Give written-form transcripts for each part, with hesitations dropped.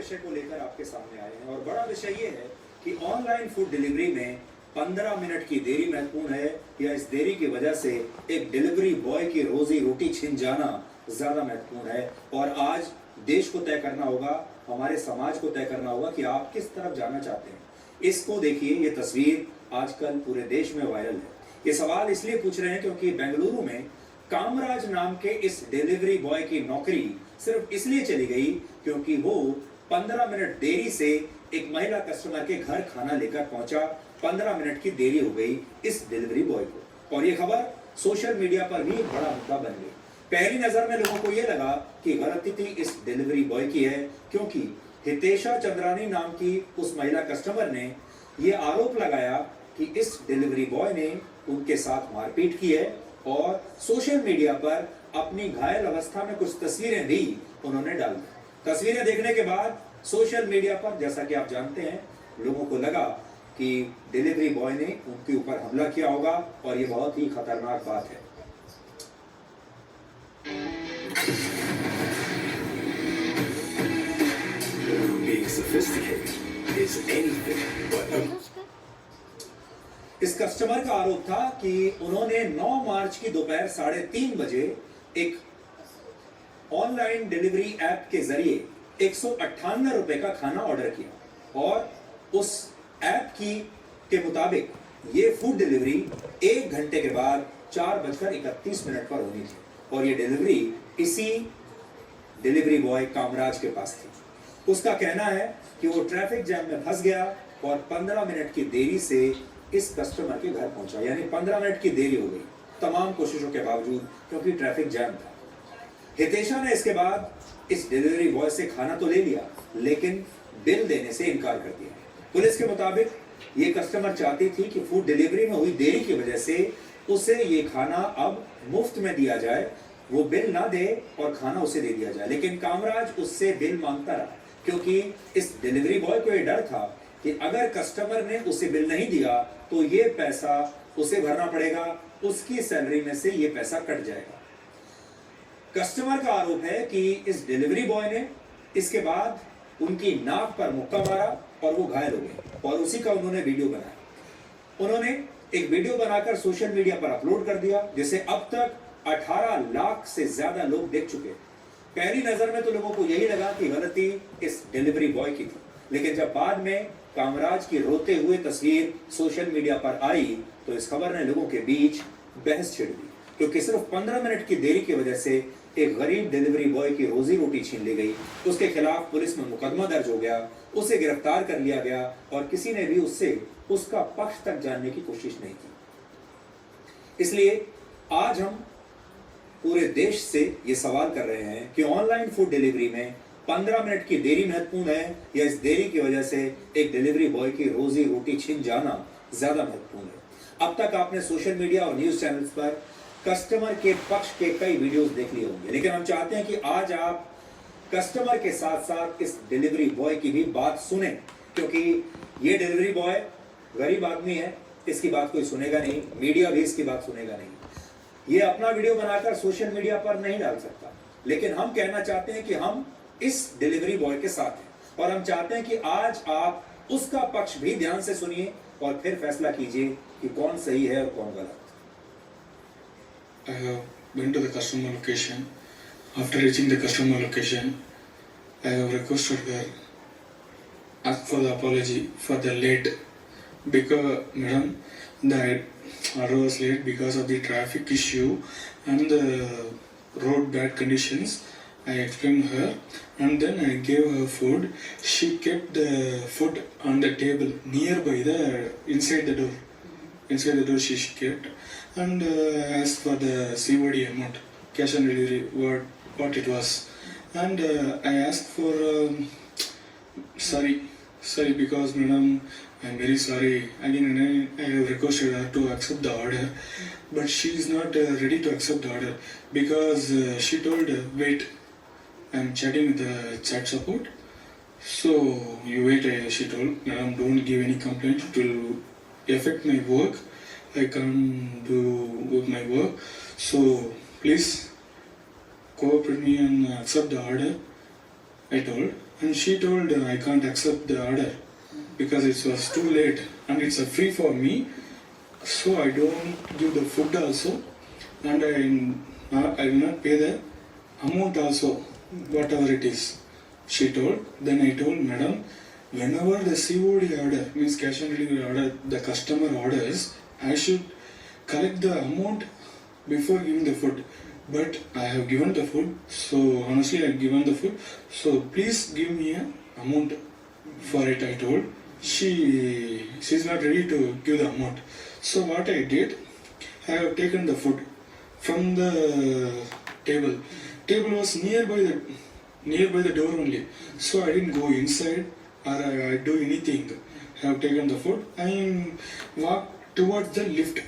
विषय को लेकर आपके सामने आए हैं और बड़ा विषय ये है कि ऑनलाइन फूड डिलीवरी में 15 मिनट की देरी महत्वपूर्ण है या इस देरी की वजह से एक डिलीवरी बॉय की रोजी रोटी छिन जाना ज्यादा महत्वपूर्ण है। और आज देश को तय करना होगा, हमारे समाज को तय करना होगा कि आप किस तरफ जाना चाहते हैं। इसको देखिए, ये तस्वीर आजकल पूरे देश में वायरल है। ये सवाल इसलिए पूछ रहे हैं क्योंकि बेंगलुरु में कामराज नाम के इस डिलीवरी बॉय की नौकरी सिर्फ इसलिए चली गई क्योंकि वो 15 मिनट देरी से एक महिला कस्टमर के घर खाना लेकर पहुंचा। 15 मिनट की देरी हो गई इस डिलीवरी बॉय को और ये खबर सोशल मीडिया पर भी एक बड़ा मुद्दा बन गई। पहली नजर में लोगों को यह लगा कि गलती थी इस डिलीवरी बॉय की है, क्योंकि हितेशा चंद्रानी नाम की उस महिला कस्टमर ने यह आरोप लगाया कि इस डिलीवरी बॉय ने उनके साथ मारपीट की है और सोशल मीडिया पर अपनी घायल अवस्था में कुछ तस्वीरें भी उन्होंने डाल दी। तस्वीरें देखने के बाद सोशल मीडिया पर, जैसा कि आप जानते हैं, लोगों को लगा कि डिलीवरी बॉय ने उनके ऊपर हमला किया होगा और ये बहुत ही खतरनाक बात है। Being sophisticated is anything but इस कस्टमर का आरोप था कि उन्होंने 9 मार्च की दोपहर 3:30 बजे एक ऑनलाइन डिलीवरी ऐप के जरिए 198 रुपए का खाना ऑर्डर किया और उस ऐप के मुताबिक ये फूड डिलीवरी 1 घंटे के बाद 4:31 पर होनी थी और ये डिलीवरी इसी डिलीवरी बॉय कामराज के पास थी। उसका कहना है कि वो ट्रैफिक जैम में फंस गया और 15 मिनट की देरी से इस कस्टमर के घर पहुंचा, यानी 15 मिनट की देरी हो गई तमाम कोशिशों के बावजूद, क्योंकि ट्रैफिक जैम था। हितेशा ने इसके बाद इस डिलीवरी बॉय से खाना तो ले लिया लेकिन बिल देने से इनकार कर दिया। पुलिस के मुताबिक ये कस्टमर चाहती थी कि फूड डिलीवरी में हुई देरी की वजह से उसे ये खाना अब मुफ्त में दिया जाए, वो बिल ना दे और खाना उसे दे दिया जाए। लेकिन कामराज उससे बिल मांगता रहा क्योंकि इस डिलीवरी बॉय को ये डर था कि अगर कस्टमर ने उसे बिल नहीं दिया तो ये पैसा उसे भरना पड़ेगा, उसकी सैलरी में से ये पैसा कट जाएगा। कस्टमर का आरोप है कि इस डिलीवरी बॉय ने इसके बाद उनकी नाक पर मुक्का मारा और वो घायल हो गए और उसी का उन्होंने वीडियो बनाया। उन्होंने एक वीडियो बनाकर सोशल मीडिया पर अपलोड कर दिया जिसे अब तक 18 लाख से ज्यादा लोग देख चुके। पहली नजर में तो लोगों को यही लगा कि गलती इस डिलीवरी बॉय की थी, लेकिन जब बाद में कामराज की रोते हुए तस्वीर सोशल मीडिया पर आई तो इस खबर ने लोगों के बीच बहस छिड़ दी, क्योंकि सिर्फ 15 मिनट की देरी की वजह से एक गरीब डिलीवरी बॉय की रोजी रोटी छीन ली गई। उसके खिलाफ पुलिस में मुकदमा दर्ज हो गया, उसे गिरफ्तार कर लिया गया और किसी ने भी उससे उसका पक्ष तक जानने की कोशिश नहीं की। इसलिए आज हम पूरे देश से ये सवाल कर रहे हैं कि ऑनलाइन फूड डिलीवरी में 15 मिनट की देरी महत्वपूर्ण है या इस देरी की वजह से एक डिलीवरी बॉय की रोजी रोटी छिन जाना ज्यादा महत्वपूर्ण है। अब तक आपने सोशल मीडिया और न्यूज चैनल्स पर कस्टमर के पक्ष के कई वीडियोस देख लिए होंगे, लेकिन हम चाहते हैं कि आज आप कस्टमर के साथ साथ इस डिलीवरी बॉय की भी बात सुने, क्योंकि ये डिलीवरी बॉय गरीब आदमी है, इसकी बात कोई सुनेगा नहीं, मीडिया भी इसकी बात सुनेगा नहीं। ये अपना वीडियो बनाकर सोशल मीडिया पर नहीं डाल सकता, लेकिन हम कहना चाहते हैं कि हम इस डिलीवरी बॉय के साथ हैं और हम चाहते हैं कि आज आप उसका पक्ष भी ध्यान से सुनिए और फिर फैसला कीजिए कि कौन सही है और कौन गलत। I have been to the customer location. After reaching the customer location, I have requested her ask for the apology for the late, because madam, the order was late because of the traffic issue and the road bad conditions. I explained her and then I gave her food. She kept the food on the table nearby the inside the door. Inside the door she kept and asked for the COD amount, cash on delivery, what it was, and I asked for sorry because madam, I'm very sorry. Again I have requested her to accept the order, but she is not ready to accept the order because she told wait, I'm chatting with the chat support. So you wait, she told, madam, don't give any complaint, it will affect my work. I can't do with my work, so please cooperate me and accept the order, I told. and she told I can't accept the order because it was too late and it's a free for me, so I don't give the food also, and I will not pay the amount also, whatever it is, she told. Then I told, madam, whenever the COD order, means cash on delivery order, the customer orders, I should collect the amount before giving the food. But I have given the food, so honestly I have given the food, so please give me a amount for it, I told. She's not ready to give the amount. So what I did, I have taken the food from the table. Table was nearby the door only, so I didn't go inside or I do anything. I have taken the food. I walked towards the lift.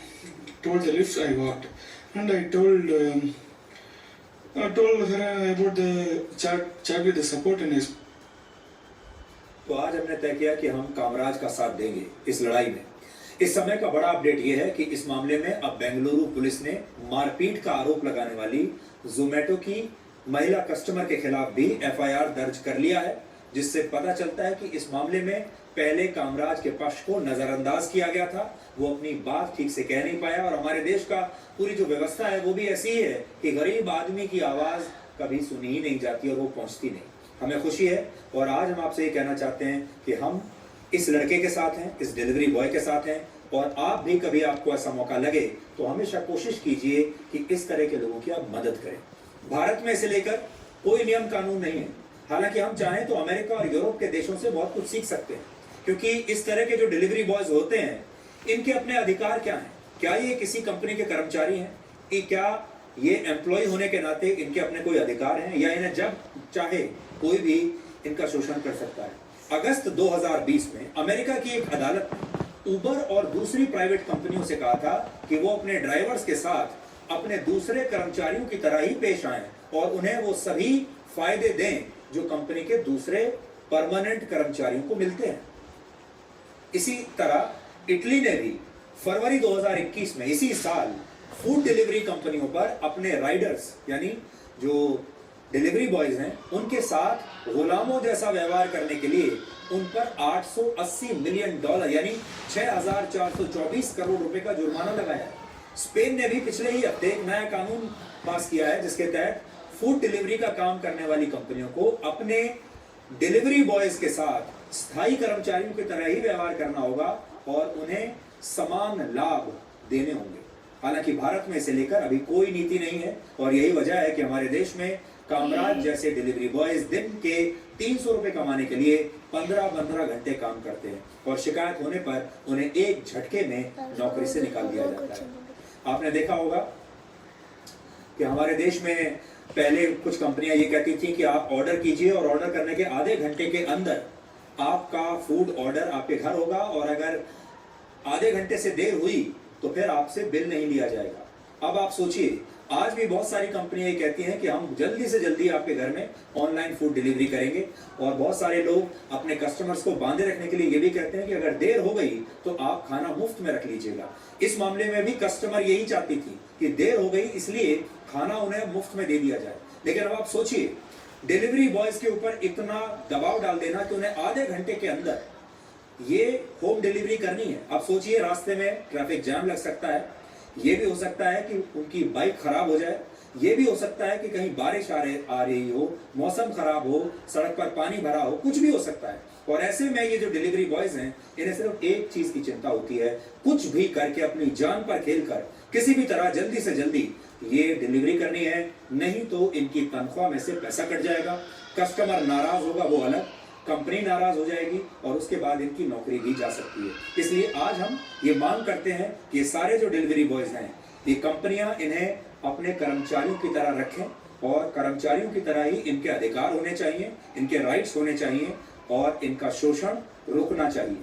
Towards the lift I walked, and I told her about the chat with the support and his. तो आज हमने तय किया कि हम कामराज का साथ देंगे इस लड़ाई में। इस समय का बड़ा अपडेट यह है कि इस मामले में अब बेंगलुरु पुलिस ने मारपीट का आरोप लगाने वाली जोमेटो की महिला कस्टमर के खिलाफ भी FIR दर्ज कर लिया है, जिससे पता चलता है कि इस मामले में पहले कामराज के पक्ष को नजरअंदाज किया गया था, वो अपनी बात ठीक से कह नहीं पाया। और हमारे देश का पूरी जो व्यवस्था है वो भी ऐसी ही है कि गरीब आदमी की आवाज कभी सुनी ही नहीं जाती और वो पहुंचती नहीं। हमें खुशी है और आज हम आपसे ये कहना चाहते हैं कि हम इस लड़के के साथ हैं, इस डिलीवरी बॉय के साथ हैं, और आप भी कभी आपको ऐसा मौका लगे तो हमेशा कोशिश कीजिए कि इस तरह के लोगों की आप मदद करें। भारत में इसे लेकर कोई नियम कानून नहीं है, हालांकि हम चाहें तो अमेरिका और यूरोप के देशों से बहुत कुछ सीख सकते हैं, क्योंकि इस तरह के जो डिलीवरी बॉयज होते हैं इनके अपने अधिकार क्या हैं? क्या ये किसी कंपनी के कर्मचारी हैं? क्या ये एम्प्लॉय होने के नाते इनके अपने कोई अधिकार हैं, या इन्हें जब चाहे कोई भी इनका शोषण कर सकता है? अगस्त 2020 में अमेरिका की एक अदालत ने उबर और दूसरी प्राइवेट कंपनियों से कहा था कि वो अपने ड्राइवर्स के साथ अपने दूसरे कर्मचारियों की तरह ही पेश आएं और उन्हें वो सभी फायदे दें जो कंपनी के दूसरे परमानेंट कर्मचारियों को मिलते हैं। इसी तरह इटली ने भी फरवरी 2021 में इसी साल फूड डिलीवरी कंपनियों पर अपने राइडर्स यानी जो डिलीवरी बॉयज हैं उनके साथ गुलामों जैसा व्यवहार करने के लिए उन पर $880 मिलियन यानी 6,424 करोड़ रुपए का जुर्माना लगाया है। स्पेन ने भी पिछले ही हफ्ते एक नया कानून पास किया है जिसके तहत फूड डिलीवरी का काम करने वाली कंपनियों को अपने डिलीवरी बॉयज के साथ स्थायी कर्मचारियों की तरह ही व्यवहार करना होगा और उन्हें समान लाभ देने होंगे। हालांकि भारत में इसे लेकर अभी कोई नीति नहीं है और यही वजह है कि हमारे देश में कामराज जैसे डिलीवरी बॉयज दिन के 300 रुपए कमाने के लिए 15-15 घंटे काम करते हैं और शिकायत होने पर उन्हें एक झटके में नौकरी से निकाल दिया जाता है। आपने देखा होगा कि हमारे देश में पहले कुछ कंपनियां ये कहती थी कि आप ऑर्डर कीजिए और ऑर्डर करने के आधे घंटे के अंदर आपका फूड ऑर्डर आपके घर होगा और अगर आधे घंटे से देर हुई तो फिर आपसे बिल नहीं लिया जाएगा। अब आप सोचिए, आज भी बहुत सारी कंपनियां ये कहती हैं कि हम जल्दी से जल्दी आपके घर में ऑनलाइन फूड डिलीवरी करेंगे और बहुत सारे लोग अपने कस्टमर्स को बांधे रखने के लिए ये भी कहते हैं कि अगर देर हो गई तो आप खाना मुफ्त में रख लीजिएगा। इस मामले में भी कस्टमर यही चाहती थी कि देर हो गई इसलिए खाना उन्हें मुफ्त में दे दिया जाए। लेकिन अब आप सोचिए, डिलीवरी बॉयज के ऊपर इतना दबाव डाल देना कि उन्हें आधे घंटे के अंदर ये होम डिलीवरी करनी है। आप सोचिए, रास्ते में ट्रैफिक जाम लग सकता है, ये भी हो सकता है कि उनकी बाइक खराब हो जाए, ये भी हो सकता है कि कहीं बारिश आ रही हो, मौसम खराब हो, सड़क पर पानी भरा हो, कुछ भी हो सकता है। और ऐसे में ये जो डिलीवरी बॉयज हैं इन्हें सिर्फ एक चीज की चिंता होती है, कुछ भी करके अपनी जान पर खेलकर किसी भी तरह जल्दी से जल्दी ये डिलीवरी करनी है, नहीं तो इनकी तनख्वाह में से पैसा कट जाएगा, कस्टमर नाराज होगा वो अलग, कंपनी नाराज हो जाएगी और उसके बाद इनकी नौकरी भी जा सकती है। इसलिए आज हम ये मांग करते हैं कि सारे जो डिलीवरी बॉयज हैं ये कंपनियां इन्हें अपने कर्मचारियों की तरह रखें और कर्मचारियों की तरह ही इनके अधिकार होने चाहिए, इनके राइट्स होने चाहिए और इनका शोषण रुकना चाहिए।